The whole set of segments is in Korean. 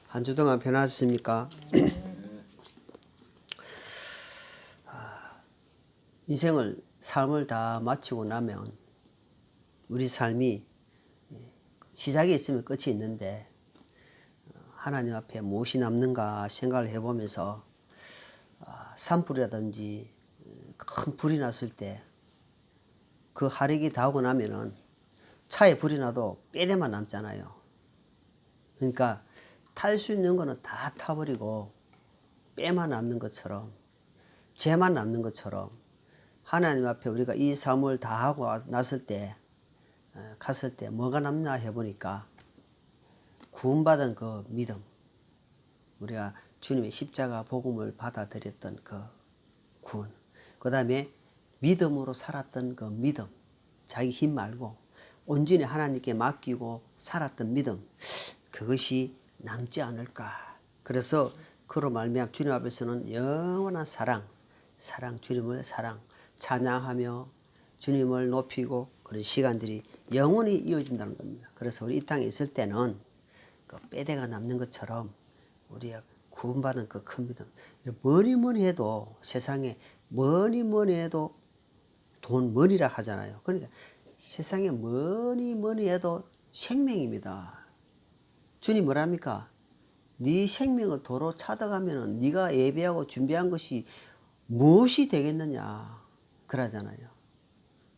한 주 동안 편하셨습니까? 인생을 삶을 다 마치고 나면 우리 삶이 시작이 있으면 끝이 있는데 하나님 앞에 무엇이 남는가 생각을 해보면서 산불이라든지 큰 불이 났을 때 그 하력이 다 오고 나면은 차에 불이 나도 뼈대만 남잖아요. 그러니까 탈 수 있는 거는 다 타버리고 뼈만 남는 것처럼, 죄만 남는 것처럼 하나님 앞에 우리가 이 삶을 다 하고 났을 때, 갔을 때 뭐가 남나 해보니까 구원받은 그 믿음, 우리가 주님의 십자가 복음을 받아들였던 그 구원, 그 다음에 믿음으로 살았던 그 믿음, 자기 힘 말고 온전히 하나님께 맡기고 살았던 믿음, 그것이 남지 않을까. 그래서 그로 말미암아 주님 앞에서는 영원한 사랑, 주님을 사랑, 찬양하며 주님을 높이고 그런 시간들이 영원히 이어진다는 겁니다. 그래서 우리 이 땅에 있을 때는 그 뼈대가 남는 것처럼 우리가 구원받은 그 큰 믿음, 뭐니 해도 세상에 뭐니 해도 돈 머니라 하잖아요. 그러니까 세상에 뭐니 해도 생명입니다. 주님 뭐랍니까? 네 생명을 도로 찾아가면은 네가 예배하고 준비한 것이 무엇이 되겠느냐 그러잖아요.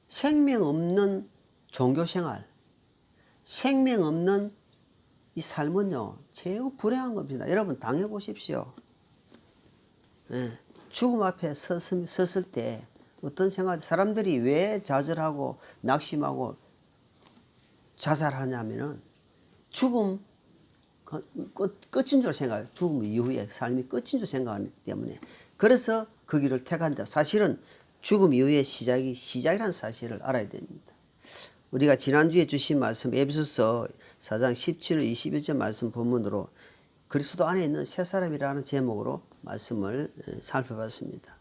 생명 없는 종교생활, 생명 없는 이 삶은요 매우 불행한 겁니다. 여러분 당해보십시오. 죽음 앞에 섰을 때 어떤 생각, 사람들이 왜 좌절하고 낙심하고 자살하냐면은 죽음 끝인 줄 생각해요. 죽음 이후에 삶이 끝인 줄 생각하기 때문에. 그래서 그 길을 택한다. 사실은 죽음 이후의 시작이라는 사실을 알아야 됩니다. 우리가 지난주에 주신 말씀 에베소서 4장 17, 21절 말씀 본문으로 그리스도 안에 있는 새 사람이라는 제목으로 말씀을 살펴봤습니다.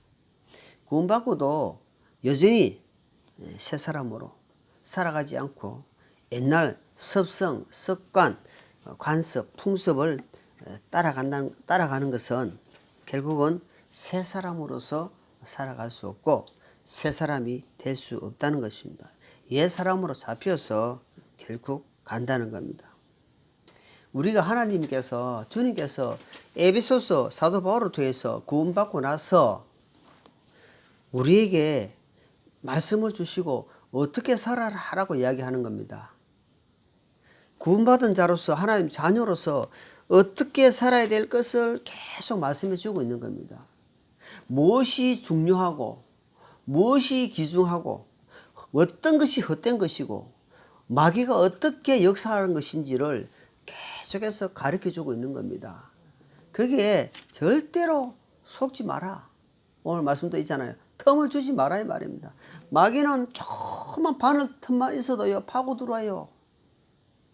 구원받고도 여전히 새 사람으로 살아가지 않고 옛날 습성, 습관, 관습, 풍습을 따라가는 것은 결국은 새 사람으로서 살아갈 수 없고 새 사람이 될 수 없다는 것입니다. 옛 사람으로 잡혀서 결국 간다는 겁니다. 우리가 하나님께서 주님께서 에베소서 사도 바울을 통해서 구원받고 나서 우리에게 말씀을 주시고 어떻게 살아라 하라고 이야기하는 겁니다. 구원받은 자로서 하나님 자녀로서 어떻게 살아야 될 것을 계속 말씀해 주고 있는 겁니다. 무엇이 중요하고 무엇이 귀중하고 어떤 것이 헛된 것이고 마귀가 어떻게 역사하는 것인지를 계속해서 가르쳐 주고 있는 겁니다. 그게 절대로 속지 마라. 오늘 말씀도 있잖아요. 틈을 주지 마라 이 말입니다. 마귀는 조그만 바늘 틈만 있어도요 파고 들어와요.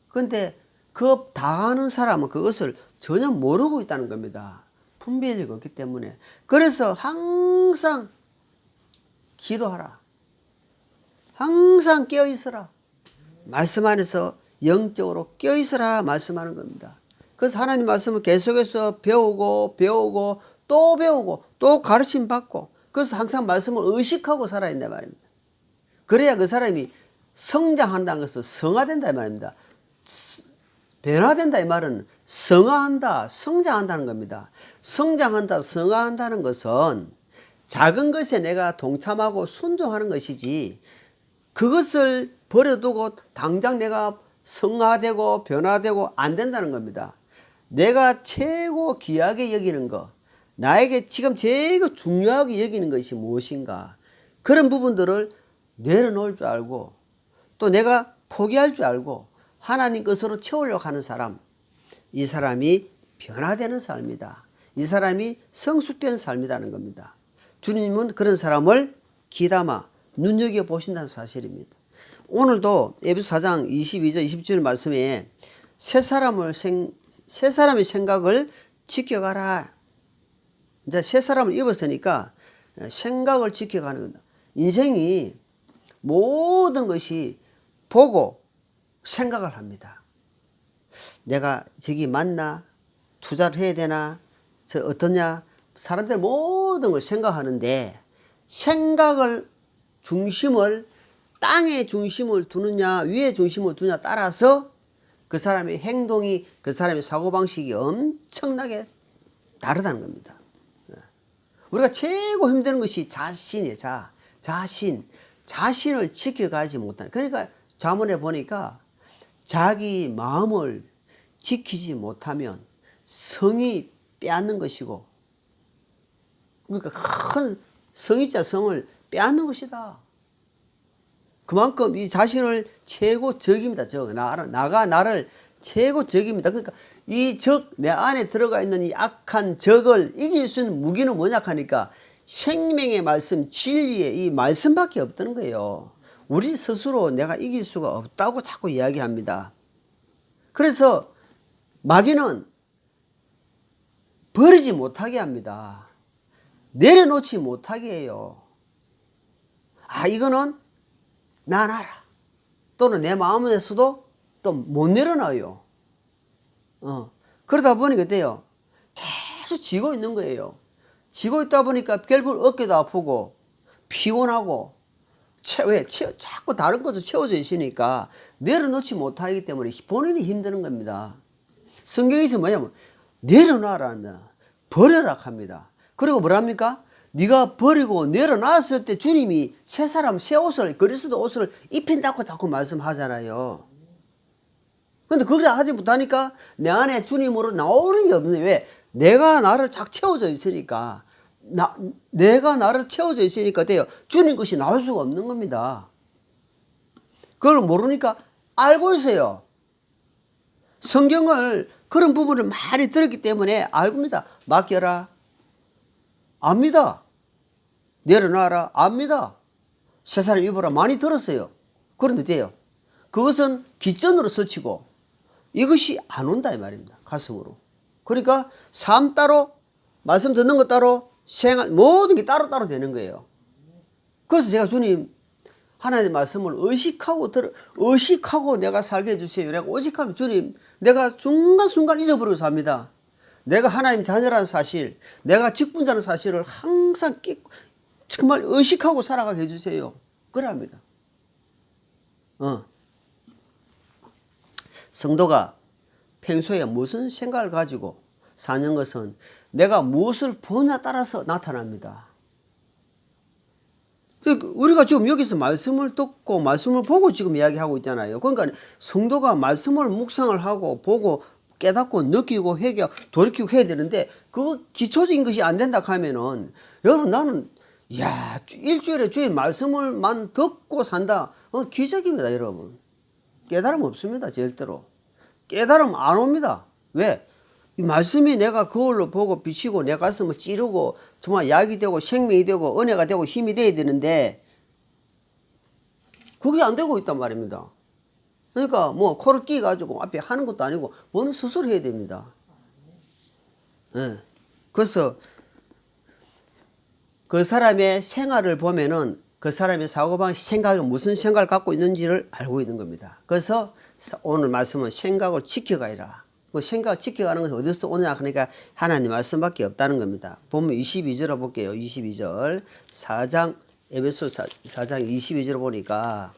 그런데 그 당하는 사람은 그것을 전혀 모르고 있다는 겁니다. 분별력이 없기 때문에. 그래서 항상 기도하라. 항상 깨어있어라. 말씀 안에서 영적으로 깨어있어라 말씀하는 겁니다. 그래서 하나님 말씀을 계속해서 배우고 또 배우고 또 가르침 받고 그래서 항상 말씀을 의식하고 살아야 된다 말입니다. 그래야 그 사람이 성장한다는 것은 성화된다 말입니다. 변화된다 이 말은 성화한다, 성장한다는 겁니다. 성장한다, 성화한다는 것은 작은 것에 내가 동참하고 순종하는 것이지 그것을 버려두고 당장 내가 성화되고 변화되고 안 된다는 겁니다. 내가 최고 귀하게 여기는 것, 나에게 지금 제일 중요하게 여기는 것이 무엇인가, 그런 부분들을 내려놓을 줄 알고 또 내가 포기할 줄 알고 하나님 것으로 채우려고 하는 사람, 이 사람이 변화되는 삶이다. 이 사람이 성숙된 삶이라는 겁니다. 주님은 그런 사람을 귀담아 눈여겨보신다는 사실입니다. 오늘도 에베소 4장 22절 27절 말씀에 새 사람의 생각을 지켜가라. 이제 새 사람을 입었으니까 생각을 지켜가는 겁니다. 인생이 모든 것이 보고 생각을 합니다. 내가 저기 맞나? 투자를 해야 되나? 저 어떠냐? 사람들 모든 걸 생각하는데 생각을 중심을 땅에 중심을 두느냐 위에 중심을 두느냐 따라서 그 사람의 행동이 그 사람의 사고방식이 엄청나게 다르다는 겁니다. 우리가 최고 힘든 것이 자신이에요. 자신을 지켜가지 못하는. 그러니까 자문에 보니까 자기 마음을 지키지 못하면 성이 빼앗는 것이고, 그러니까 큰 성이자 성을 빼앗는 것이다. 그만큼 이 자신을 최고 적입니다. 나가 나를 최고 적입니다. 그러니까 이 적, 내 안에 들어가 있는 이 악한 적을 이길 수 있는 무기는 뭐냐 하니까 생명의 말씀, 진리의 이 말씀밖에 없다는 거예요. 우리 스스로 내가 이길 수가 없다고 자꾸 이야기합니다. 그래서 마귀는 버리지 못하게 합니다. 내려놓지 못하게 해요. 아, 이거는 난 알아. 또는 내 마음에서도 또 못 내려놔요. 그러다 보니까 어때요? 계속 지고 있는 거예요. 지고 있다 보니까 결국 어깨도 아프고 피곤하고 자꾸 다른 것도 채워져 있으니까 내려놓지 못하기 때문에 본인이 힘드는 겁니다. 성경에서 뭐냐면 내려놔라, 버려라 합니다. 그리고 뭐랍니까? 네가 버리고 내려놨을 때 주님이 새 사람 새 옷을 그리스도 옷을 입힌다고 자꾸 말씀하잖아요. 근데 그렇게 하지 못하니까 내 안에 주님으로 나오는 게 없네. 왜? 내가 나를 착 채워져 있으니까. 내가 나를 채워져 있으니까 돼요. 주님 것이 나올 수가 없는 겁니다. 그걸 모르니까 알고 있어요. 성경을 그런 부분을 많이 들었기 때문에 알고입니다. 맡겨라. 압니다. 내려놔라. 압니다. 새 사람 입어라. 많이 들었어요. 그런데 돼요. 그것은 기전으로 스치고 이것이 안 온다 이 말입니다. 가슴으로. 그러니까 삶 따로 말씀 듣는 것 따로 생활 모든 게 따로따로 되는 거예요. 그래서 제가 주님 하나님의 말씀을 의식하고 내가 살게 해주세요. 내가 의식하면 주님 내가 순간순간 잊어버리고 삽니다. 내가 하나님 자녀라는 사실, 내가 직분자라는 사실을 항상 정말 의식하고 살아가게 해주세요. 그래 합니다. 성도가 평소에 무슨 생각을 가지고 사는 것은 내가 무엇을 보느냐에 따라서 나타납니다. 우리가 지금 여기서 말씀을 듣고 말씀을 보고 지금 이야기하고 있잖아요. 그러니까 성도가 말씀을 묵상을 하고 보고 깨닫고 느끼고 회개하고 돌이키고 해야 되는데 그 기초적인 것이 안 된다 하면은 여러분 나는 일주일에 주일 말씀을만 듣고 산다. 기적입니다 여러분. 깨달음 없습니다 절대로. 깨달음 안 옵니다. 왜? 이 말씀이 내가 거울로 보고 비치고 내 가슴을 찌르고 정말 약이 되고 생명이 되고 은혜가 되고 힘이 돼야 되는데 그게 안 되고 있단 말입니다. 그러니까 뭐 코를 끼 가지고 앞에 하는 것도 아니고 뭐는 스스로 해야 됩니다. 그래서 그 사람의 생활을 보면은 그 사람의 사고방식 생각이 무슨 생각을 갖고 있는지를 알고 있는 겁니다. 그래서 오늘 말씀은 생각을 지켜가라. 그 생각을 지켜가는 것이 어디서 오느냐 하니까 하나님 말씀밖에 없다는 겁니다. 보면 22절을 볼게요. 22절 4장 에베소 4장 22절 보니까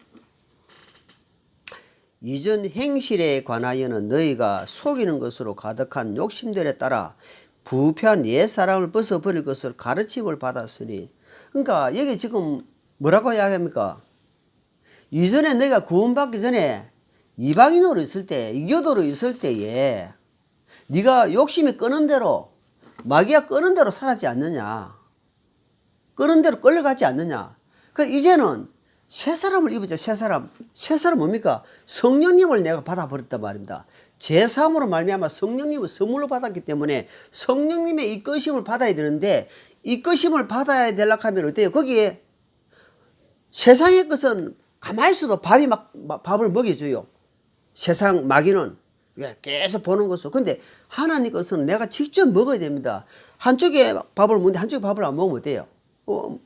이전 행실에 관하여는 너희가 속이는 것으로 가득한 욕심들에 따라 부패한 옛 사람을 벗어버릴 것을 가르침을 받았으니 그러니까 여기 지금 뭐라고 이야기합니까? 이전에 너희가 구원받기 전에 이방인으로 있을 때 이교도로 있을 때에 네가 욕심이 끄는 대로 마귀가 끄는 대로 살았지 않느냐. 끄는 대로 끌려가지 않느냐. 그래서 이제는 새 사람을 입었죠. 새 사람 뭡니까? 성령님을 내가 받아버렸단 말입니다. 제3으로 말미암아 성령님을 선물로 받았기 때문에 성령님의 이끄심을 받아야 되는데 이끄심을 받아야 되려고 하면 어때요? 거기에 세상의 것은 가만히 있어도 밥을 먹여줘요. 세상 마귀는 계속 보는 것으로. 근데 하나님 것은 내가 직접 먹어야 됩니다. 한쪽에 밥을 먹는데 한쪽에 밥을 안 먹으면 어때요?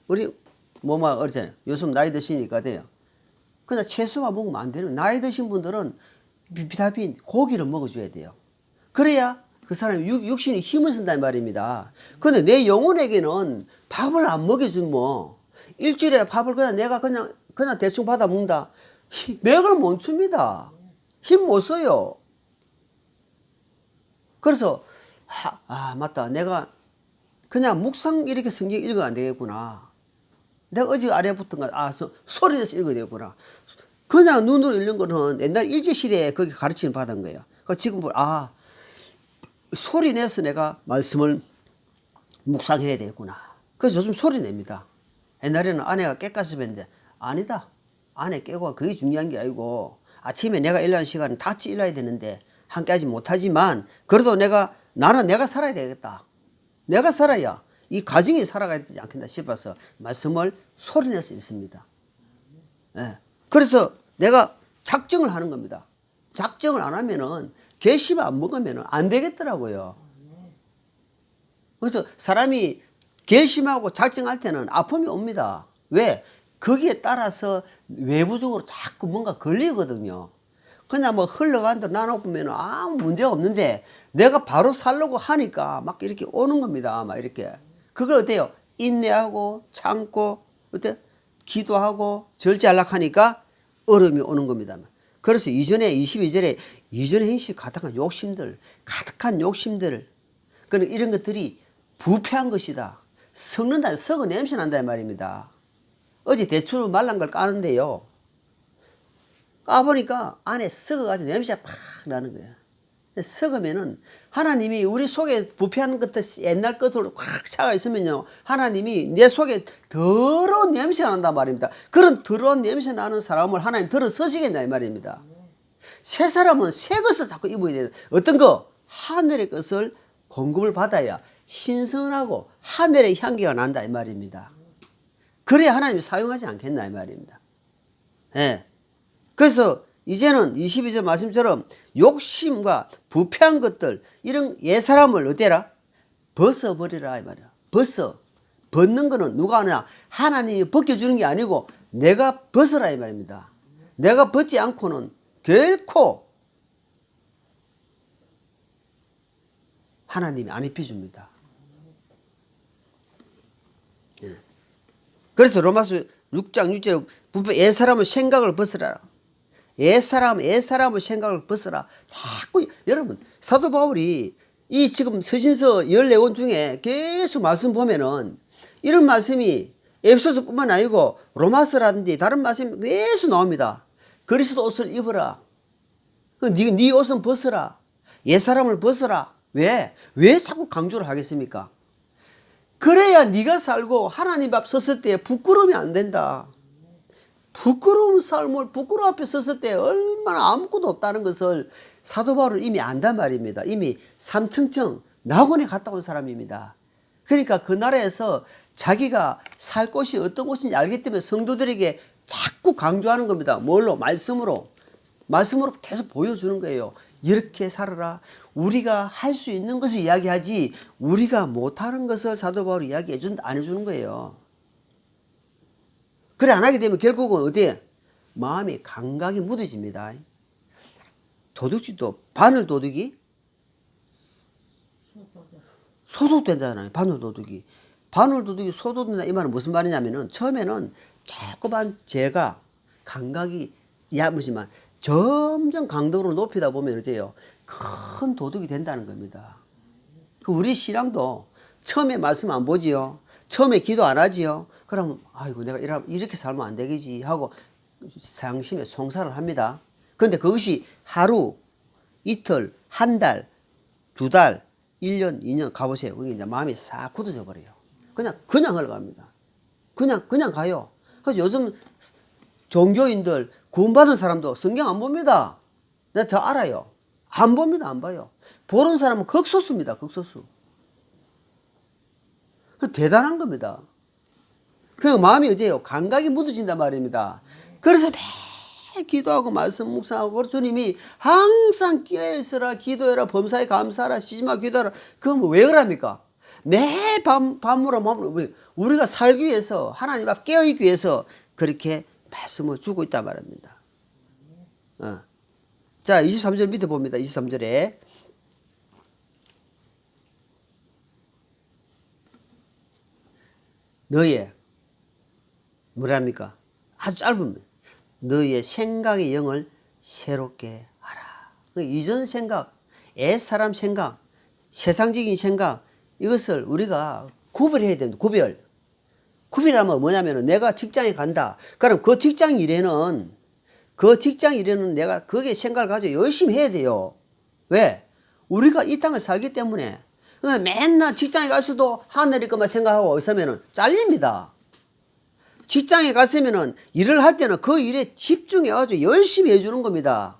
우리 뭐만 어르잖아요. 요즘 나이 드시니까 돼요. 그냥 채소만 먹으면 안 되는. 나이 드신 분들은 비타민 고기를 먹어줘야 돼요. 그래야 그 사람이 육신이 힘을 쓴다는 말입니다. 근데 내 영혼에게는 밥을 안 먹여주면 뭐 일주일에 밥을 그냥 내가 그냥 대충 받아 먹는다. 맥을 못 춥니다. 힘 못 써요. 그래서 맞다. 내가 그냥 묵상 이렇게 성경 읽으면 안 되겠구나. 내가 어제 아래 붙은 거 소리 내서 읽어야 되겠구나. 그냥 눈으로 읽는 거는 옛날 일제시대에 거기 가르침을 받은 거예요. 지금 소리 내서 내가 말씀을 묵상해야 되겠구나. 그래서 요즘 소리 냅니다. 옛날에는 아내가 깨까지 뵀는데 아니다. 아내 깨고 그게 중요한 게 아니고 아침에 내가 일하는 시간은 같이 일해야 되는데 함께 하지 못하지만 그래도 나는 내가 살아야 되겠다. 내가 살아야 이 가정이 살아가야 되지 않겠나 싶어서 말씀을 소리내서 읽습니다. 예. 그래서 내가 작정을 하는 겁니다. 작정을 안 하면은 결심을 안 먹으면 안 되겠더라고요. 그래서 사람이 결심하고 작정할 때는 아픔이 옵니다. 왜? 거기에 따라서 외부적으로 자꾸 뭔가 걸리거든요. 그냥 뭐 흘러간 대로 나눠보면 아무 문제가 없는데 내가 바로 살려고 하니까 막 이렇게 오는 겁니다. 막 이렇게. 그걸 어때요? 인내하고 참고 어때? 기도하고 절제하려고 어려움이 오는 겁니다. 그래서 22절에 이전의 행실 가득한 욕심들 이런 것들이 부패한 것이다. 썩은 냄새 난다 말입니다. 어제 대추로 말란 걸 까는데요. 까보니까 안에 썩어가지고 냄새가 팍 나는 거예요. 썩으면은 하나님이 우리 속에 부패하는 것들 옛날 것으로 꽉 차가 있으면요. 하나님이 내 속에 더러운 냄새가 난단 말입니다. 그런 더러운 냄새 나는 사람을 하나님 들어서시겠냐 이 말입니다. 새 사람은 새 것을 자꾸 입어야 돼요. 어떤 거? 하늘의 것을 공급을 받아야 신선하고 하늘의 향기가 난다 이 말입니다. 그래야 하나님이 사용하지 않겠나 이 말입니다. 예. 그래서 이제는 22절 말씀처럼 욕심과 부패한 것들 이런 옛사람을 어때라? 벗어버리라 이 말이야. 벗는 거는 누가 하냐? 하나님이 벗겨주는 게 아니고 내가 벗어라 이 말입니다. 내가 벗지 않고는 결코 하나님이 안 입혀줍니다. 예. 그래서 로마서 6장 6절에 부패 옛사람은 생각을 벗으라. 옛사람의 생각을 벗어라. 자꾸 여러분 사도 바울이 이 지금 서신서 14권 중에 계속 말씀 보면은 이런 말씀이 에베소서뿐만 아니고 로마서라든지 다른 말씀이 계속 나옵니다. 그리스도 옷을 입어라. 네 옷은 벗어라. 옛사람을 벗어라. 왜 자꾸 강조를 하겠습니까? 그래야 네가 살고 하나님 앞 섰을 때 부끄러움이 안 된다. 부끄러운 삶을 부끄러움 앞에 섰을 때 얼마나 아무것도 없다는 것을 사도 바울은 이미 안단 말입니다. 이미 삼층청 낙원에 갔다 온 사람입니다. 그러니까 그 나라에서 자기가 살 곳이 어떤 곳인지 알기 때문에 성도들에게 자꾸 강조하는 겁니다. 뭘로? 말씀으로 계속 보여주는 거예요. 이렇게 살아라. 우리가 할 수 있는 것을 이야기하지 우리가 못하는 것을 사도 바울이 안 해주는 거예요. 그래 안 하게 되면 결국은 어디에? 마음이 감각이 무뎌집니다. 도둑질도 바늘 도둑이 소독된다잖아요. 바늘 도둑이 소독된다 이 말은 무슨 말이냐면은 처음에는 조그만 재가 감각이 얇으지만 점점 강도를 높이다 보면 어째요? 큰 도둑이 된다는 겁니다. 우리 신앙도 처음에 말씀 안 보지요. 처음에 기도 안 하지요. 그럼 아이고 내가 이렇게 살면 안 되겠지 하고 상심에 송사를 합니다. 그런데 그것이 하루, 이틀, 한 달, 두 달, 1년, 2년 가보세요. 그게 이제 마음이 싹 굳어져 버려요. 그냥 흘러갑니다. 그냥 가요. 그래서 요즘 종교인들 구원받은 사람도 성경 안 봅니다. 내가 더 알아요. 안 봅니다. 안 봐요. 보는 사람은 극소수입니다. 극소수. 대단한 겁니다. 그 마음이 어째요? 감각이 묻어진단 말입니다. 그래서 매일 기도하고 말씀 묵상하고 주님이 항상 깨어있어라 기도해라 범사에 감사하라 쉬지마 기도하라. 그건 왜 그럽니까? 매일 밤으로 우리가 살기 위해서 하나님 앞 깨어있기 위해서 그렇게 말씀을 주고 있단 말입니다. 자 23절 밑에 봅니다. 23절에 너의 뭐랍니까? 아주 짧은 너의 생각의 영을 새롭게 하라. 이전 생각, 옛사람 생각, 세상적인 생각 이것을 우리가 구별해야 됩니다. 구별하면 뭐냐면 내가 직장에 간다. 그럼 그 직장 일에는 내가 거기에 생각을 가지고 열심히 해야 돼요. 왜? 우리가 이 땅을 살기 때문에. 그러니까 맨날 직장에 가서도 하늘일 것만 생각하고 있으면 잘립니다. 직장에 갔으면은 일을 할 때는 그 일에 집중해가지고 열심히 해주는 겁니다.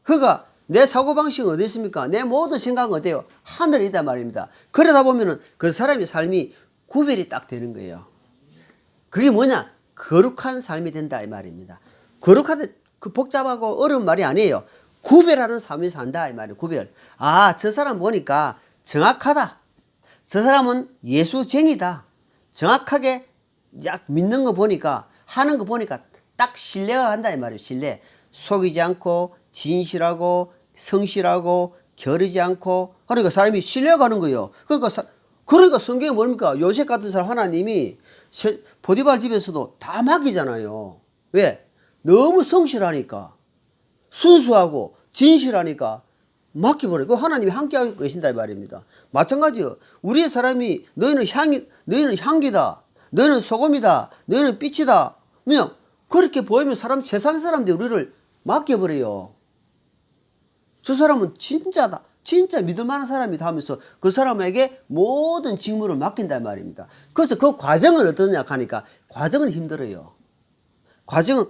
그러니까 내 사고방식은 어디 있습니까? 내 모든 생각은 어때요? 하늘이다 말입니다. 그러다 보면은 그 사람의 삶이 구별이 딱 되는 거예요. 그게 뭐냐? 거룩한 삶이 된다 이 말입니다. 거룩하다 그 복잡하고 어려운 말이 아니에요. 구별하는 삶을 산다 이 말이에요. 구별. 아, 저 사람 보니까 정확하다. 저 사람은 예수쟁이다. 정확하게 믿는 거 보니까 하는 거 보니까 딱 신뢰가 간다 이 말이에요. 신뢰. 속이지 않고 진실하고 성실하고 게으르지 않고 그러니까 사람이 신뢰가 가는 거예요. 그러니까 성경에 뭡니까? 요셉 같은 사람 하나님이 보디발 집에서도 다 맡기잖아요. 왜? 너무 성실하니까 순수하고 진실하니까 맡겨버려요. 그 하나님이 함께하고 계신다 이 말입니다. 마찬가지요. 우리의 사람이 너희는 향기다. 너희는 소금이다. 너희는 빛이다. 그냥 그렇게 보이면 세상 사람들이 우리를 맡겨버려요. 저 사람은 진짜다. 진짜 믿을 만한 사람이다 하면서 그 사람에게 모든 직무를 맡긴단 말입니다. 그래서 그 과정은 어떠냐 하니까 과정은 힘들어요. 과정은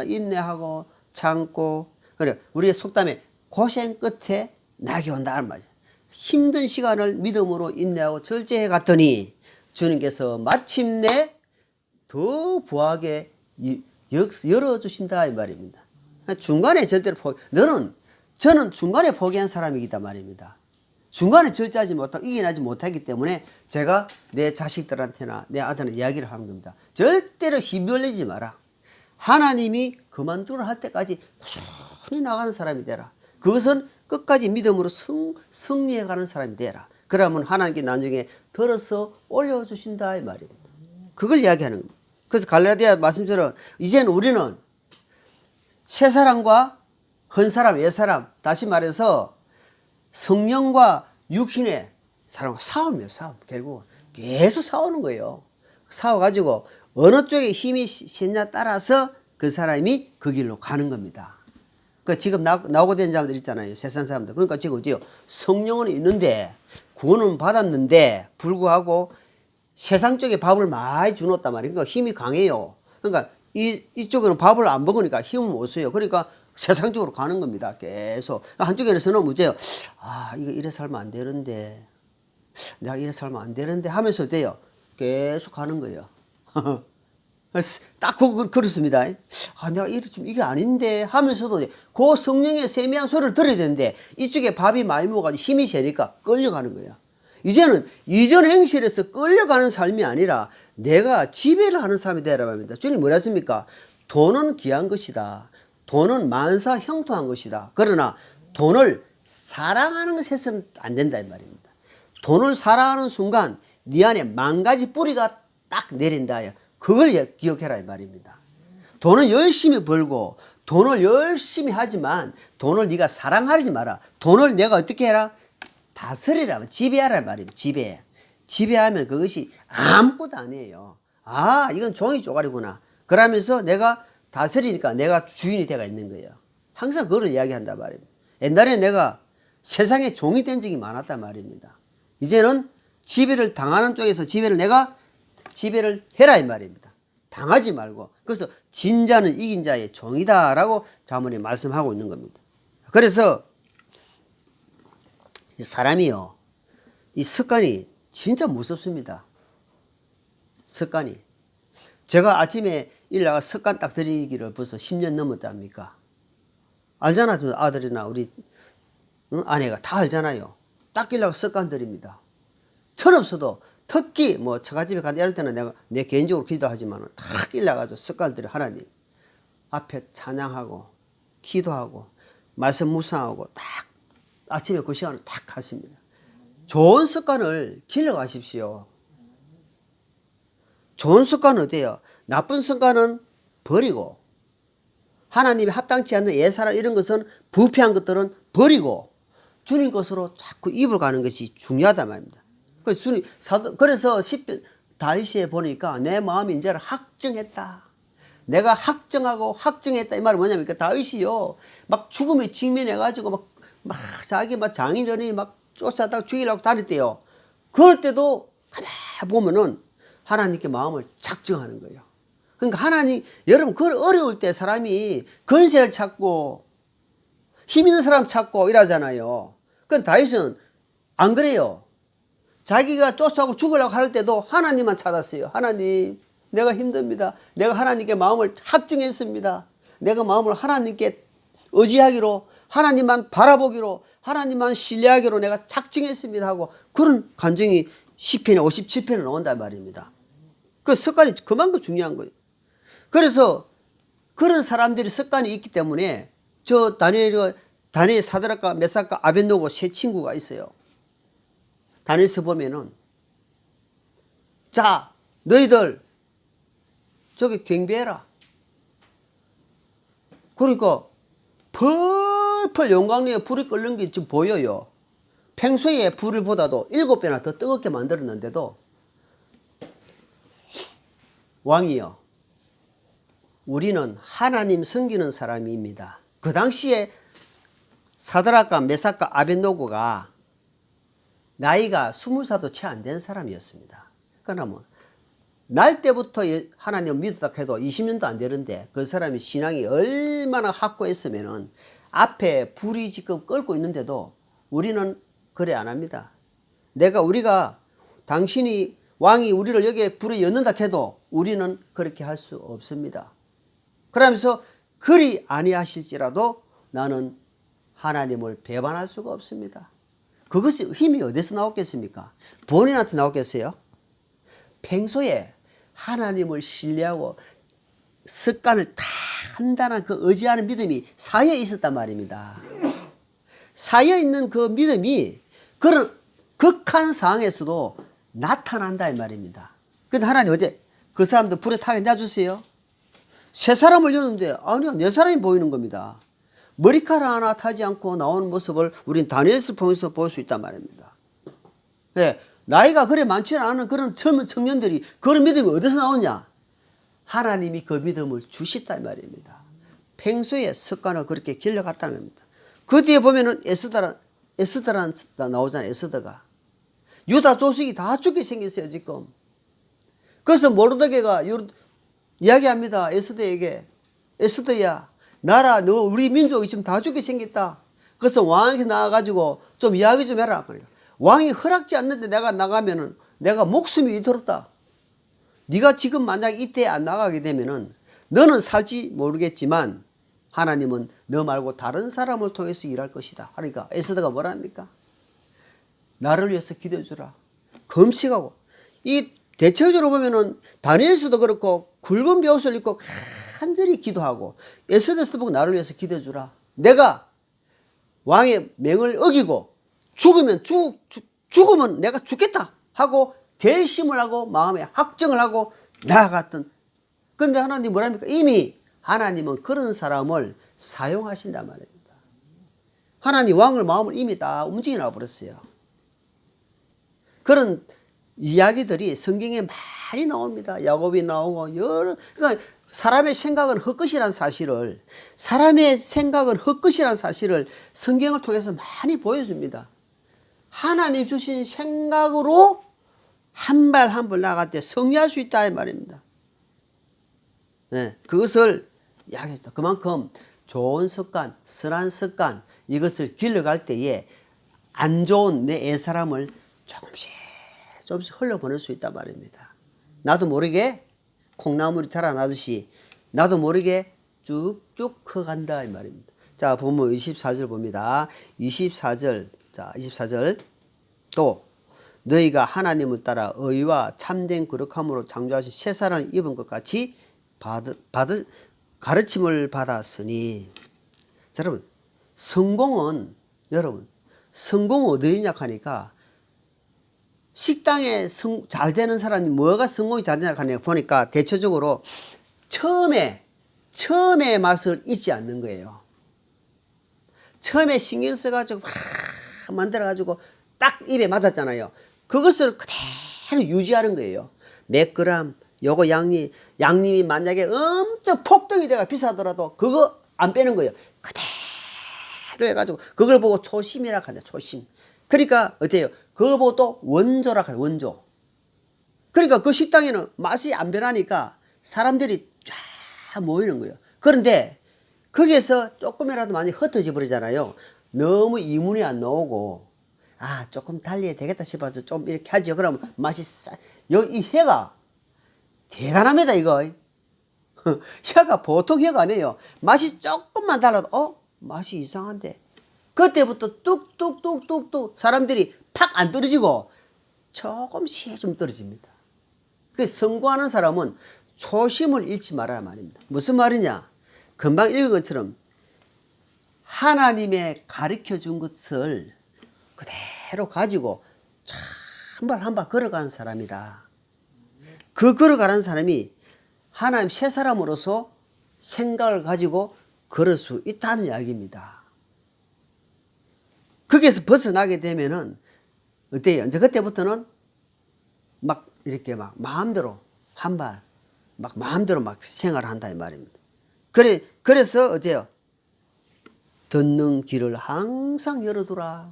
인내하고 참고 그래 우리의 속담에 고생 끝에 낙이 온다 말이죠. 힘든 시간을 믿음으로 인내하고 절제해 갔더니 주님께서 마침내 더 부하게 열어주신다 이 말입니다. 중간에 절대로 저는 중간에 포기한 사람이기다 말입니다. 중간에 절제하지 못하고 이겨내지 못하기 때문에 제가 내 자식들한테나 내 아들한테 이야기를 하는 겁니다. 절대로 휘둘리지 마라. 하나님이 그만두라 할 때까지 꾸준히 나가는 사람이 되라. 그것은 끝까지 믿음으로 승리해가는 사람이 되라. 그러면 하나님께 나중에 들어서 올려주신다 이 말입니다. 그걸 이야기하는 겁니다. 그래서 갈라디아 말씀처럼 이제는 우리는 새 사람과 헌 사람, 옛 사람, 다시 말해서 성령과 육신의 사람과 싸움이에요. 싸움. 결국 계속 싸우는 거예요. 싸워가지고 어느 쪽에 힘이 세냐 따라서 그 사람이 그 길로 가는 겁니다. 그 지금 나오고 된 사람들 있잖아요. 세상 사람들. 그러니까 지금 어디요? 성령은 있는데 구원은 받았는데 불구하고 세상 쪽에 밥을 많이 주었단 말이에요. 그러니까 힘이 강해요. 그러니까 이쪽은 밥을 안 먹으니까 힘을 못 써요. 그러니까 세상 쪽으로 가는 겁니다. 계속. 한쪽에서는 뭐죠? 아, 이거 이래 살면 안 되는데. 내가 이래 살면 안 되는데 하면서 돼요. 계속 가는 거예요. 딱 그렇습니다. 아, 내가 이게 아닌데 하면서도 그 성령의 세미한 소리를 들어야 되는데 이쪽에 밥이 많이 먹어가지고 힘이 세니까 끌려가는 거예요. 이제는 이전 행실에서 끌려가는 삶이 아니라 내가 지배를 하는 삶이 되라고 합니다. 주님 뭐라 했습니까? 돈은 귀한 것이다. 돈은 만사 형통한 것이다. 그러나 돈을 사랑하는 것에 해서는 안 된다 이 말입니다. 돈을 사랑하는 순간 네 안에 만 가지 뿌리가 딱 내린다. 그걸 기억해라 이 말입니다. 돈은 열심히 벌고 돈을 열심히 하지만 돈을 네가 사랑하지 마라. 돈을 내가 어떻게 해라? 다스리라. 지배하라 말입니다. 지배하면 그것이 아무것도 아니에요. 아, 이건 종이 쪼가리구나. 그러면서 내가 다스리니까 내가 주인이 되어 있는 거예요. 항상 그걸 이야기한단 말입니다. 옛날에 내가 세상에 종이 된 적이 많았단 말입니다. 이제는 지배를 당하는 쪽에서 내가 지배를 해라 이 말입니다. 당하지 말고. 그래서 진자는 이긴 자의 종이다라고 자문이 말씀하고 있는 겁니다. 그래서 사람이요, 이 습관이 진짜 무섭습니다. 습관이. 제가 아침에 일나가 습관 딱 들이기를 벌써 10년 넘었답니까? 알잖아, 아들이나 우리 아내가 다 알잖아요. 딱 일나가 습관 들입니다. 철없어도 특히 뭐 처가집에 가다 이럴 때는 내가 내 개인적으로 기도하지만 딱 일나가지고 습관 들이 하나님 앞에 찬양하고 기도하고 말씀 묵상하고 딱 아침에 그 시간을 딱 하십니다. 좋은 습관을 길러가십시오. 좋은 습관은 어때요? 나쁜 습관은 버리고, 하나님이 합당치 않는 예사랑 이런 것은 부패한 것들은 버리고 주님 것으로 자꾸 입을 가는 것이 중요하단 말입니다. 그래서 다윗에 보니까 내 마음이 이제는 확정했다. 내가 확정했다. 이 말은 뭐냐면 다윗이요 막 죽음에 직면해가지고 막 자기 막 장인어른이 막 쫓아다가 죽이려고 다녔대요. 그럴 때도 가만히 보면은 하나님께 마음을 작정하는 거예요. 그러니까 여러분, 그 어려울 때 사람이 권세를 찾고 힘 있는 사람 찾고 이러잖아요. 그건 다윗은 안 그래요. 자기가 쫓아오고 죽으려고 할 때도 하나님만 찾았어요. 하나님, 내가 힘듭니다. 내가 하나님께 마음을 확정했습니다. 내가 마음을 하나님께 의지하기로, 하나님만 바라보기로, 하나님만 신뢰하기로 내가 작정했습니다 하고 그런 감정이 시편에 57편에 나온단 말입니다. 그 습관이 그만큼 중요한 거예요. 그래서 그런 사람들이 습관이 있기 때문에 저 다니엘 사드락과 메삭과 아벳노고 세 친구가 있어요. 다니엘서 보면은 자 너희들 저기 경배해라. 그러니까 펄펄 영광리에 불이 끓는 게 좀 보여요. 평소에 불을 보다도 7배나 더 뜨겁게 만들었는데도 왕이요, 우리는 하나님 섬기는 사람입니다. 그 당시에 사드락과 메삭과 아벳노고가 나이가 20살도 채 안 된 사람이었습니다. 그러면 날 때부터 하나님을 믿었다 해도 20년도 안 되는데 그 사람이 신앙이 얼마나 확고했으면은 앞에 불이 지금 끓고 있는데도 우리는 그래 안 합니다. 우리가 당신이 왕이 우리를 여기에 불에 였는다 해도 우리는 그렇게 할 수 없습니다. 그러면서 그리 아니하실지라도 나는 하나님을 배반할 수가 없습니다. 그것이 힘이 어디서 나왔겠습니까? 본인한테 나왔겠어요? 평소에 하나님을 신뢰하고 습관을 단단한 그 의지하는 믿음이 쌓여 있었단 말입니다. 쌓여 있는 그 믿음이 그런 극한 상황에서도 나타난다 이 말입니다. 근데 하나님 어제 그 사람들 불에 타게 놔주세요. 세 사람을 여는데 아니요, 네 사람이 보이는 겁니다. 머리카락 하나 타지 않고 나오는 모습을 우린 다니엘서 통해서 볼 수 있단 말입니다. 네, 나이가 그래 많지는 않은 그런 젊은 청년들이 그런 믿음이 어디서 나오냐? 하나님이 그 믿음을 주셨다 이 말입니다. 평소에 습관을 그렇게 길러갔다는 겁니다. 그 뒤에 보면은 에스더란 나오잖아요. 에스더가 유다 조직이 다 죽게 생겼어요 지금. 그래서 모르드게가 이야기합니다. 에스더에게, 에스더야, 나라 너 우리 민족이 지금 다 죽게 생겼다. 그래서 왕에게 나와가지고 좀 이야기 좀 해라. 그러니까 왕이 허락지 않는데 내가 나가면은 내가 목숨이 위태롭다. 네가 지금 만약 이때 안 나가게 되면은 너는 살지 모르겠지만 하나님은 너 말고 다른 사람을 통해서 일할 것이다. 그러니까 에스더가 뭐라 합니까? 나를 위해서 기도해 주라. 금식하고. 이 대체적으로 보면은 다니엘서도 그렇고 굵은 벼옷을 입고 간절히 기도하고 에스더서도 보고 나를 위해서 기도해 주라. 내가 왕의 명을 어기고 죽으면 내가 죽겠다 하고 결심을 하고 마음에 확정을 하고 나아갔던. 그런데 하나님 뭐랍니까? 이미 하나님은 그런 사람을 사용하신단 말입니다. 하나님 왕의 마음을 이미 다 움직여 놔 버렸어요. 그런 이야기들이 성경에 많이 나옵니다. 야곱이 나오고 그러니까 사람의 생각은 헛것이라는 사실을 성경을 통해서 많이 보여줍니다. 하나님 주신 생각으로 한 발 한 발 나갈 때 승리할 수 있다 이 말입니다. 네, 그것을 이야기했다. 그만큼 좋은 습관, 선한 습관 이것을 길러갈 때에 안 좋은 내 옛사람을 조금씩 흘려보낼 수 있단 말입니다. 나도 모르게 콩나물이 자라나듯이 나도 모르게 쭉쭉 커간다 이 말입니다. 자, 보면 24절 봅니다. 24절. 자, 24절. 또 너희가 하나님을 따라 의와 참된 거룩함으로 창조하신 새 사람을 입은 것 같이 가르침을 받았으니. 자, 여러분, 성공은 어디에 약하니까 식당에 잘 되는 사람이 뭐가 성공이 잘 되냐 하냐 보니까 대체적으로 처음에 맛을 잊지 않는 거예요. 처음에 신경 써가지고 막 만들어가지고 딱 입에 맞았잖아요. 그것을 그대로 유지하는 거예요. 몇 그램, 요거 양님이 만약에 엄청 폭등이 돼가 비싸더라도 그거 안 빼는 거예요. 그대로 해가지고 그걸 보고 초심이라 하냐, 초심. 그러니까 어때요? 그걸 보고 또 원조라 하요, 원조. 그러니까 그 식당에는 맛이 안 변하니까 사람들이 쫙 모이는 거예요. 그런데 거기에서 조금이라도 많이 흩어져 버리잖아요. 너무 이문이 안 나오고 조금 달리해야 되겠다 싶어서 좀 이렇게 하죠. 그러면 맛이 이 혀가 대단합니다, 이거. 혀가 보통 혀가 아니에요. 맛이 조금만 달라도 맛이 이상한데 그때부터 뚝뚝뚝뚝뚝 사람들이 팍 안 떨어지고 조금씩 좀 떨어집니다. 그 성공하는 사람은 초심을 잃지 말아야 말입니다. 무슨 말이냐? 금방 읽은 것처럼 하나님의 가르쳐 준 것을 그대로 가지고 한 발 한 발 걸어가는 사람이다. 그 걸어가는 사람이 하나님 새 사람으로서 생각을 가지고 걸을 수 있다는 이야기입니다. 거기에서 벗어나게 되면은 어때요? 이제 그때부터는 막 이렇게 막 마음대로 한 발 막 마음대로 막 생활을 한다 이 말입니다. 그래서 어때요? 듣는 귀를 항상 열어두라.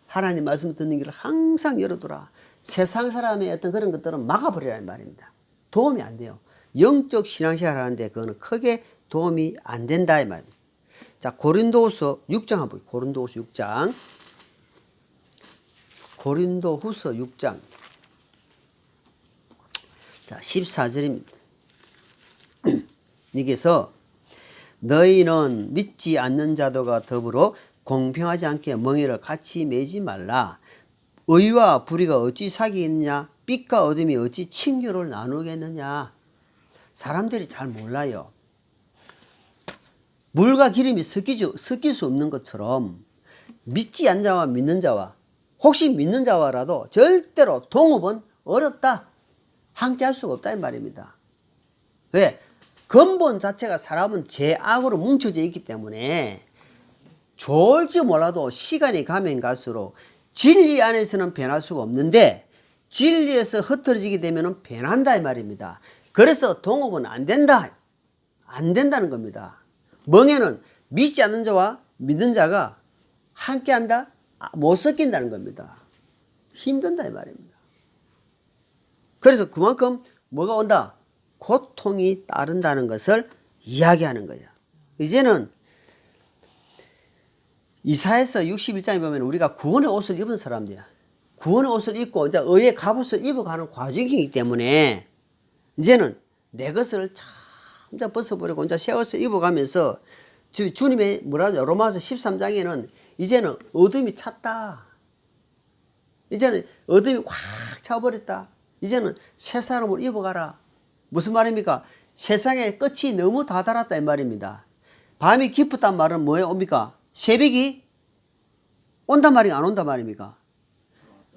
하나님 말씀 듣는 길을 항상 열어두라. 세상 사람의 어떤 그런 것들은 막아버리라는 말입니다. 도움이 안 돼요. 영적 신앙생활 하는데 그거는 크게 도움이 안 된다 이 말입니다. 자, 고린도후서 6장 한번 볼게요. 고린도후서 6장. 고린도후서 6장. 자, 14절입니다. 여기서 너희는 믿지 않는 자들과 더불어 공평하지 않게 멍에를 같이 매지 말라. 의와 불의가 어찌 사귀겠느냐? 빛과 어둠이 어찌 친교를 나누겠느냐? 사람들이 잘 몰라요. 물과 기름이 섞일 수 없는 것처럼 믿지 않는 자와 믿는 자와 혹시 믿는 자와라도 절대로 동업은 어렵다. 함께 할 수가 없다 이 말입니다. 왜? 근본 자체가 사람은 죄악으로 뭉쳐져 있기 때문에 좋을지 몰라도 시간이 가면 갈수록 진리 안에서는 변할 수가 없는데 진리에서 흩어지게 되면 변한다 이 말입니다. 그래서 동업은 안 된다. 안 된다는 겁니다. 멍에는 믿지 않는 자와 믿는 자가 함께 한다? 못 섞인다는 겁니다. 힘든다 이 말입니다. 그래서 그만큼 뭐가 온다? 고통이 따른다는 것을 이야기하는 거예요. 이제는 이사야서 61장에 보면 우리가 구원의 옷을 입은 사람들이야. 구원의 옷을 입고 이제 의의 갑옷을 입어가는 과정이기 때문에 이제는 내 것을 참 벗어버리고 이제 새 옷을 입어가면서 주님의 뭐라죠? 로마서 13장에는 이제는 어둠이 찼다. 이제는 어둠이 확 차버렸다. 이제는 새 사람을 입어가라. 무슨 말입니까? 세상의 끝이 너무 다다랐다 이 말입니다. 밤이 깊었단 말은 뭐에 옵니까? 새벽이 온단 말인가 안 온단 말입니까?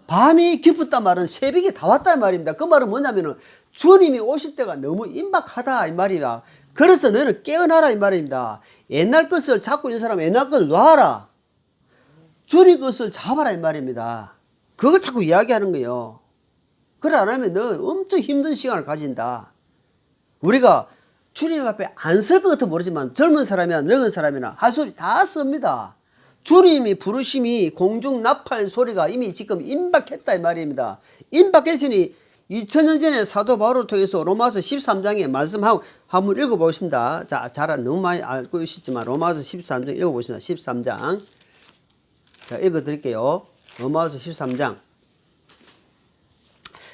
밤이 깊었단 말은 새벽이 다 왔다 이 말입니다. 그 말은 뭐냐면은 주님이 오실 때가 너무 임박하다 이 말이야. 그래서 너는 깨어나라 이 말입니다. 옛날 것을 잡고 있는 사람은 옛날 것을 놔라. 주님 것을 잡아라 이 말입니다. 그거 자꾸 이야기하는 거예요. 그래 안 하면 너 엄청 힘든 시간을 가진다. 우리가 주님 앞에 안 설 것 같아 모르지만 젊은 사람이나 늙은 사람이나 할 소리 다 씁니다. 주님이 부르심이 공중 나팔 소리가 이미 지금 임박했다 이 말입니다. 임박했으니 2000년 전에 사도 바울을 통해서 로마서 13장에 말씀하고 한번 읽어보겠습니다. 자, 잘 너무 많이 알고 계시지만 로마서 13장 읽어보겠습니다. 13장. 자, 읽어드릴게요. 로마서 13장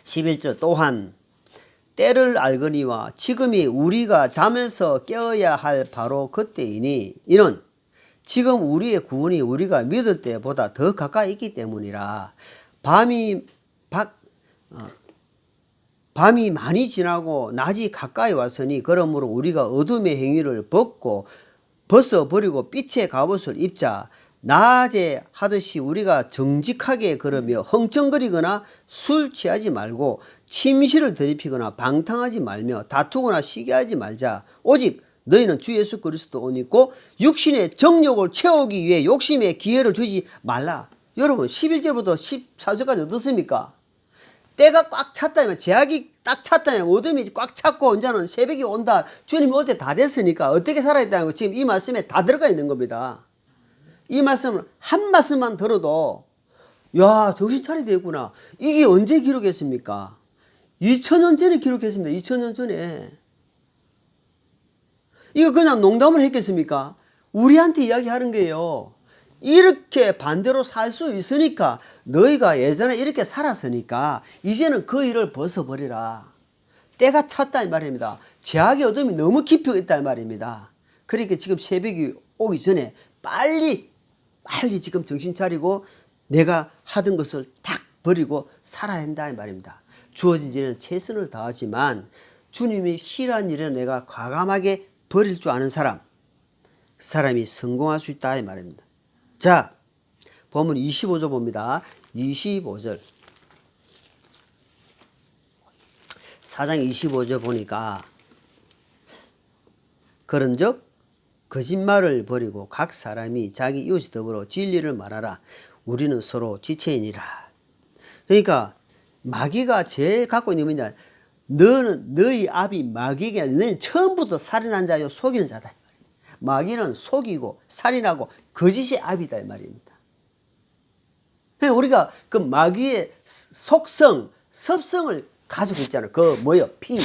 11절 또한 때를 알거니와 지금이 우리가 잠에서 깨어야 할 바로 그때이니 이는 지금 우리의 구원이 우리가 믿을 때보다 더 가까이 있기 때문이라. 밤이 많이 지나고 낮이 가까이 왔으니 그러므로 우리가 어둠의 행위를 벗어버리고 빛의 갑옷을 입자. 낮에 하듯이 우리가 정직하게 걸으며 흥청거리거나 술 취하지 말고 침시를 더럽히거나 방탕하지 말며 다투거나 시기하지 말자. 오직 너희는 주 예수 그리스도 옷 입고 육신의 정욕을 채우기 위해 욕심에 기회를 주지 말라. 여러분 11절부터 14절까지 어떻습니까? 때가 꽉 찼다면, 제약이 딱 찼다면, 어둠이 꽉 찼고 이제는 새벽이 온다. 주님이 어때 다 됐으니까 어떻게 살아야 된다는 거 지금 이 말씀에 다 들어가 있는 겁니다. 이 말씀을 한 말씀만 들어도 야, 정신 차려야 되겠구나. 이게 언제 기록했습니까? 2000년 전에 기록했습니다. 2000년 전에. 이거 그냥 농담을 했겠습니까? 우리한테 이야기하는 거예요. 이렇게 반대로 살 수 있으니까, 너희가 예전에 이렇게 살았으니까 이제는 그 일을 벗어버리라. 때가 찼다 이 말입니다. 죄악의 어둠이 너무 깊이 있다 이 말입니다. 그러니까 지금 새벽이 오기 전에 빨리 지금 정신 차리고 내가 하던 것을 딱 버리고 살아야 한다 이 말입니다. 주어진 일은 최선을 다하지만 주님이 싫어하는 일은 내가 과감하게 버릴 줄 아는 사람, 그 사람이 성공할 수 있다 이 말입니다. 자, 본문 25절 봅니다. 25절. 4장 25절 보니까 그런즉 거짓말을 버리고 각 사람이 자기 이웃이 더불어 진리를 말하라. 우리는 서로 지체이니라. 그러니까 마귀가 제일 갖고 있는 뭐냐, 너희 압이 마귀가 너는 처음부터 살인한 자요 속이는 자다. 마귀는 속이고 살인하고 거짓의 압이다 이 말입니다. 우리가 그 마귀의 속성, 섭성을 가지고 있잖아요. 그 뭐요? 피.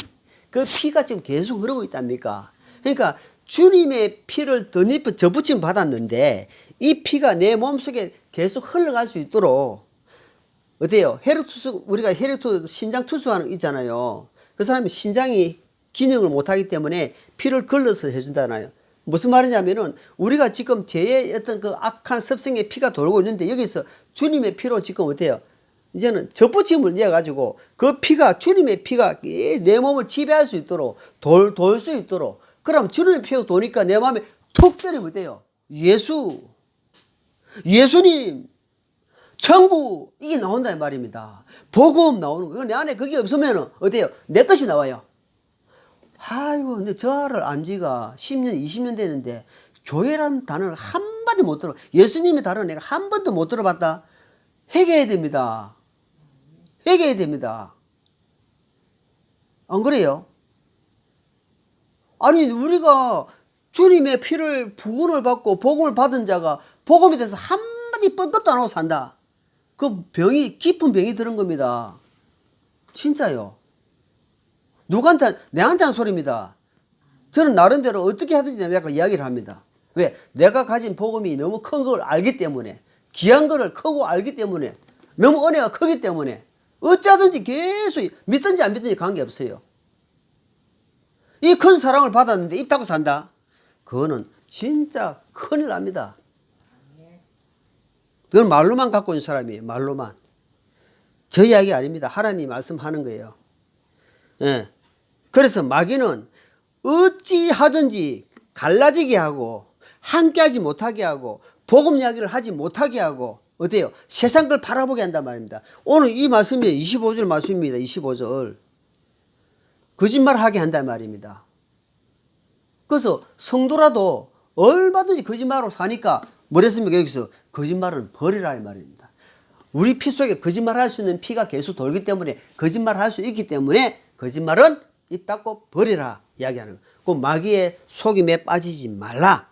그 피가 지금 계속 흐르고 있답니까? 그러니까 주님의 피를 덧입혀 접붙임 받았는데 이 피가 내 몸속에 계속 흘러갈 수 있도록 어때요? 혈액투수, 우리가 혈액투수, 신장 투수하는 거 있잖아요. 그 사람이 신장이 기능을 못하기 때문에 피를 걸러서 해준다나요. 무슨 말이냐면은 우리가 지금 죄의 어떤 그 악한 습성의 피가 돌고 있는데 여기서 주님의 피로 지금 어때요? 이제는 접붙임을 내가지고 그 피가, 주님의 피가 내 몸을 지배할 수 있도록 돌 수 있도록, 그럼 주님의 피가 도니까 내 마음에 툭 때리면 돼요. 예수님, 천국, 이게 나온다 이 말입니다. 복음 나오는 거. 내 안에 그게 없으면 어때요? 내 것이 나와요. 아이고, 근데 저를 안 지가 10년, 20년 되는데 교회라는 단어를 한마디 못 들어. 예수님의 단어를 내가 한 번도 못 들어봤다. 회개해야 됩니다. 회개해야 됩니다. 안 그래요? 아니, 우리가 주님의 피를 부은을 받고 복음을 받은 자가 복음에 대해서 한마디 뻔것도 안 하고 산다. 그 병이, 깊은 병이 들은 겁니다. 진짜요. 누구한테, 내한테 한 소리입니다. 저는 나름대로 어떻게 하든지 내가 이야기를 합니다. 왜? 내가 가진 복음이 너무 큰 걸 알기 때문에, 귀한 거를 크고 알기 때문에, 너무 은혜가 크기 때문에 어쩌든지 계속 믿든지 안 믿든지 관계없어요. 이 큰 사랑을 받았는데 입 닫고 산다? 그거는 진짜 큰일 납니다. 그건 말로만 갖고 있는 사람이에요. 말로만. 저 이야기 아닙니다. 하나님 말씀하는 거예요. 예. 그래서 마귀는 어찌 하든지 갈라지게 하고 함께하지 못하게 하고 복음 이야기를 하지 못하게 하고 어때요? 세상 걸 바라보게 한단 말입니다. 오늘 이 말씀이 25절 말씀입니다. 25절. 거짓말을 하게 한단 말입니다. 그래서 성도라도 얼마든지 거짓말로 사니까 뭐랬습니까? 여기서 거짓말은 버리라 이 말입니다. 우리 피 속에 거짓말할 수 있는 피가 계속 돌기 때문에, 거짓말을 할 수 있기 때문에 거짓말은 입 닫고 버리라 이야기하는 거예요. 그 마귀의 속임에 빠지지 말라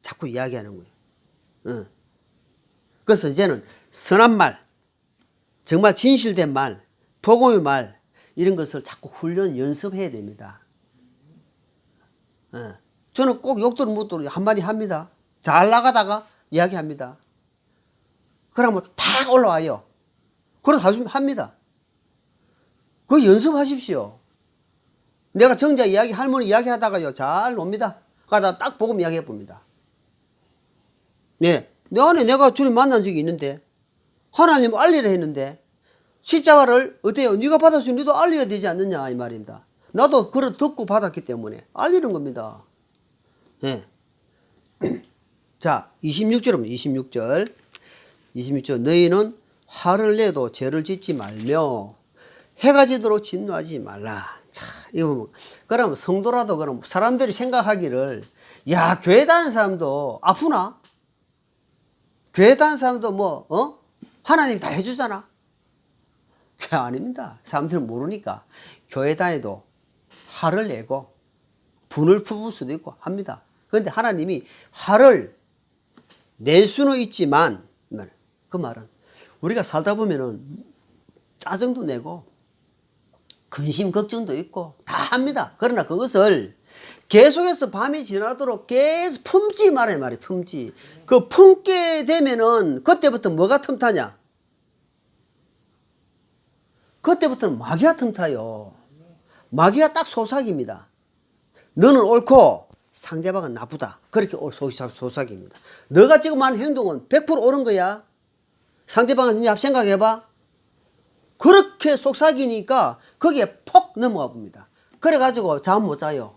자꾸 이야기하는 거예요. 그래서 이제는 선한 말, 정말 진실된 말, 복음의 말, 이런 것을 자꾸 훈련 연습해야 됩니다. 저는 꼭 욕들은 묻도록 한마디 합니다. 잘 나가다가 이야기합니다. 그러면 탁 올라와요. 그러다 합니다. 그거 연습하십시오. 내가 정자 이야기, 할머니 이야기 하다가요, 잘 놉니다. 가다 딱 복음 이야기 해봅니다. 네. 내 안에 내가 주님 만난 적이 있는데, 하나님 알리라 했는데, 십자가를 어때요? 네가 받았으니 너도 알려야 되지 않느냐 이 말입니다. 나도 그걸 듣고 받았기 때문에 알리는 겁니다. 네. 자, 26절은 26절. 26절. 너희는 화를 내도 죄를 짓지 말며 해가 지도록 진노하지 말라. 자, 이거 그럼 성도라도 그럼 사람들이 생각하기를 야, 교회 다니는 사람도 아프나? 교회 다니는 사람도 하나님 다 해주잖아. 그게 아닙니다. 사람들은 모르니까 교회 다니도 화를 내고 분을 품을 수도 있고 합니다. 그런데 하나님이 화를 낼 수는 있지만 그 말은 우리가 살다 보면은 짜증도 내고 근심 걱정도 있고 다 합니다. 그러나 그것을 계속해서 밤이 지나도록 계속 품지 말아요. 품지. 그 품게 되면은 그때부터 뭐가 틈타냐? 그때부터는 마귀가 틈타요. 마귀가 딱 소삭입니다. 너는 옳고 상대방은 나쁘다. 그렇게 소삭입니다. 너가 지금 하는 행동은 100% 옳은 거야. 상대방은 이제 생각해봐. 그렇게 속삭이니까 거기에 폭 넘어가 봅니다. 그래가지고 잠 못 자요.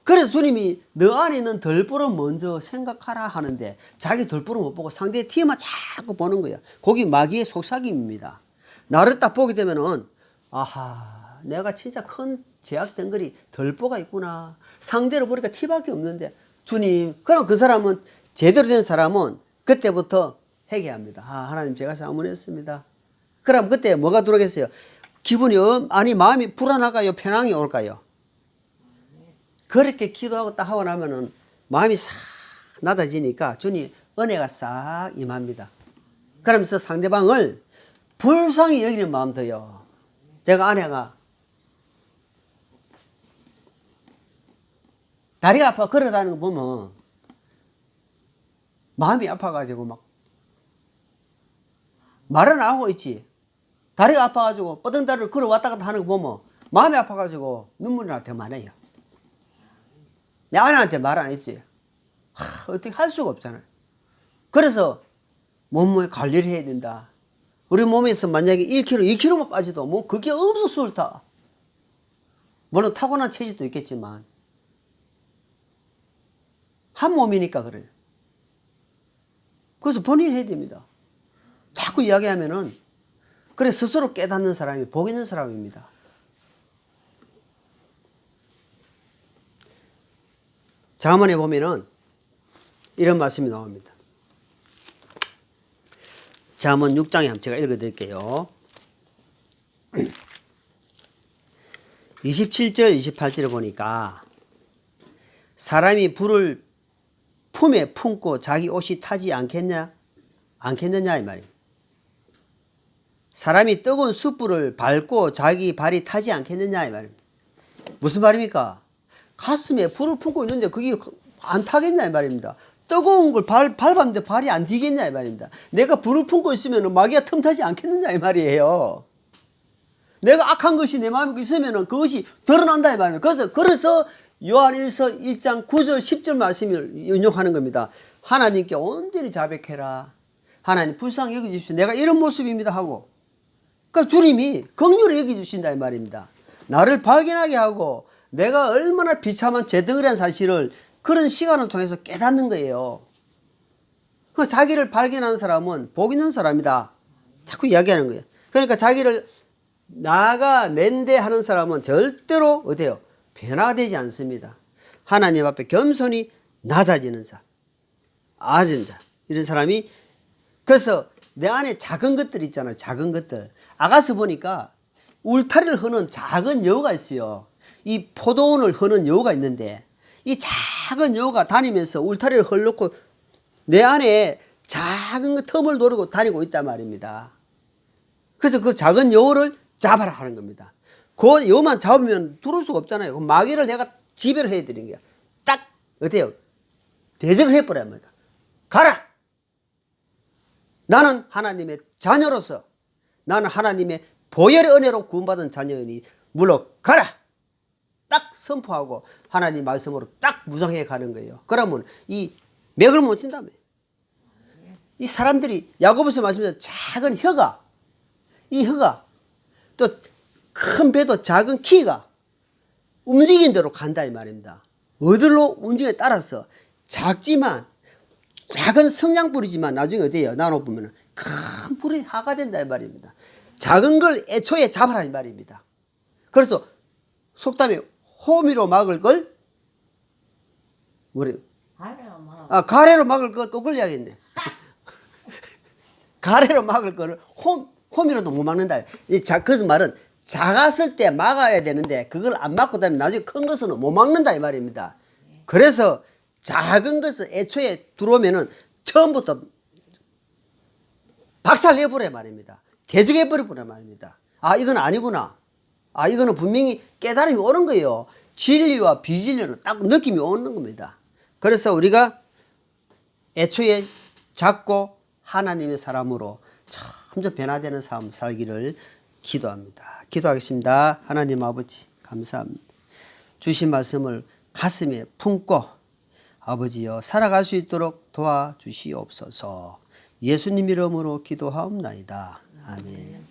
그래서 주님이 너 안에 있는 덜보를 먼저 생각하라 하는데 자기 덜보를 못 보고 상대의 티만 자꾸 보는 거야. 거기 마귀의 속삭임입니다. 나를 딱 보게 되면은 아하, 내가 진짜 큰 제약덩어리 덜보가 있구나. 상대를 보니까 티밖에 없는데 주님, 그럼 그 사람은 제대로 된 사람은 그때부터 회개합니다. 아, 하나님 제가 잘못했습니다. 그럼 그때 뭐가 들어오겠어요? 기분이 마음이 불안할까요? 편안이 올까요? 그렇게 기도하고 딱 하고 나면은 마음이 싹 낮아지니까 주님 은혜가 싹 임합니다. 그러면서 상대방을 불쌍히 여기는 마음 더요. 제가 아내가 다리가 아파 걸어다니는 거 보면 마음이 아파가지고 막 말은 안 하고 있지. 다리가 아파가지고 뻗은다리를 걸어 왔다 갔다 하는 거 보면 마음이 아파가지고 눈물이 날 때 많아요. 내 아내한테 말 안 했어요. 어떻게 할 수가 없잖아요. 그래서 몸을 관리를 해야 된다. 우리 몸에서 만약에 1kg, 2kg만 빠져도 뭐 그게 엄청 수월타. 물론 타고난 체질도 있겠지만 한 몸이니까 그래요. 그래서 본인이 해야 됩니다. 자꾸 이야기하면은 그래 스스로 깨닫는 사람이 복 있는 사람입니다. 잠언에 보면은 이런 말씀이 나옵니다. 잠언 6장에 한번 제가 읽어드릴게요. 27절 28절에 보니까 사람이 불을 품에 품고 자기 옷이 타지 않겠느냐 이 말이에요. 사람이 뜨거운 숯불을 밟고 자기 발이 타지 않겠느냐 이 말입니다. 무슨 말입니까? 가슴에 불을 품고 있는데 그게 안 타겠냐 이 말입니다. 뜨거운 걸 밟았는데 발이 안 디겠냐 이 말입니다. 내가 불을 품고 있으면 마귀가 틈타지 않겠느냐 이 말이에요. 내가 악한 것이 내 마음에 있으면 그것이 드러난다 이 말입니다. 그래서 요한일서 1장 9절 10절 말씀을 인용하는 겁니다. 하나님께 온전히 자백해라. 하나님 불쌍히 여겨주십시오. 내가 이런 모습입니다 하고. 그러니까 주님이 긍휼히 여겨주신다 이 말입니다. 나를 발견하게 하고 내가 얼마나 비참한 죄덩어리라는 사실을 그런 시간을 통해서 깨닫는 거예요. 그 자기를 발견한 사람은 복 있는 사람이다. 자꾸 이야기하는 거예요. 그러니까 자기를 나아가낸데 하는 사람은 절대로 어때요? 변화되지 않습니다. 하나님 앞에 겸손히 낮아지는 자, 아지는 자, 이런 사람이. 그래서 내 안에 작은 것들 있잖아요. 작은 것들. 아가서 보니까 울타리를 허는 작은 여우가 있어요. 이 포도원을 허는 여우가 있는데 이 작은 여우가 다니면서 울타리를 헐놓고 내 안에 작은 틈을 노리고 다니고 있단 말입니다. 그래서 그 작은 여우를 잡아라 하는 겁니다. 그 여우만 잡으면 들어올 수가 없잖아요. 그 마귀를 내가 지배를 해야 되는 거야. 딱 어때요? 대적을 해버려야 합니다. 가라! 나는 하나님의 자녀로서 나는 하나님의 보혈의 은혜로 구원받은 자녀이니 물러가라! 딱 선포하고 하나님 말씀으로 딱 무장해 가는 거예요. 그러면 이 맥을 못 친다며. 이 사람들이 야고보서 말씀에서 작은 혀가, 이 혀가 또 큰 배도 작은 키가 움직인 대로 간다 이 말입니다. 어디로 움직이에 따라서 작지만 작은 성냥불이지만 나중에 어때요? 나눠보면 큰 불이 화가 된다 이 말입니다. 작은 걸 애초에 잡아라 이 말입니다. 그래서 속담에 호미로 막을 걸 뭐래요? 가래로 막을 걸 거꾸로 해야겠네. 가래로 막을 거를 호미로도 못 막는다. 그래서 말은 작았을 때 막아야 되는데 그걸 안 막고 다니면 나중에 큰 것은 못 막는다 이 말입니다. 그래서 작은 것을 애초에 들어오면은 처음부터 박살내버려 말입니다. 개적해버려 말입니다. 아 이건 아니구나. 아 이거는 분명히 깨달음이 오는 거예요. 진리와 비진리는 딱 느낌이 오는 겁니다. 그래서 우리가 애초에 작고 하나님의 사람으로 점점 변화되는 삶 살기를 기도합니다. 기도하겠습니다. 하나님 아버지 감사합니다. 주신 말씀을 가슴에 품고 아버지여 살아갈 수 있도록 도와주시옵소서. 예수님 이름으로 기도하옵나이다. 아멘.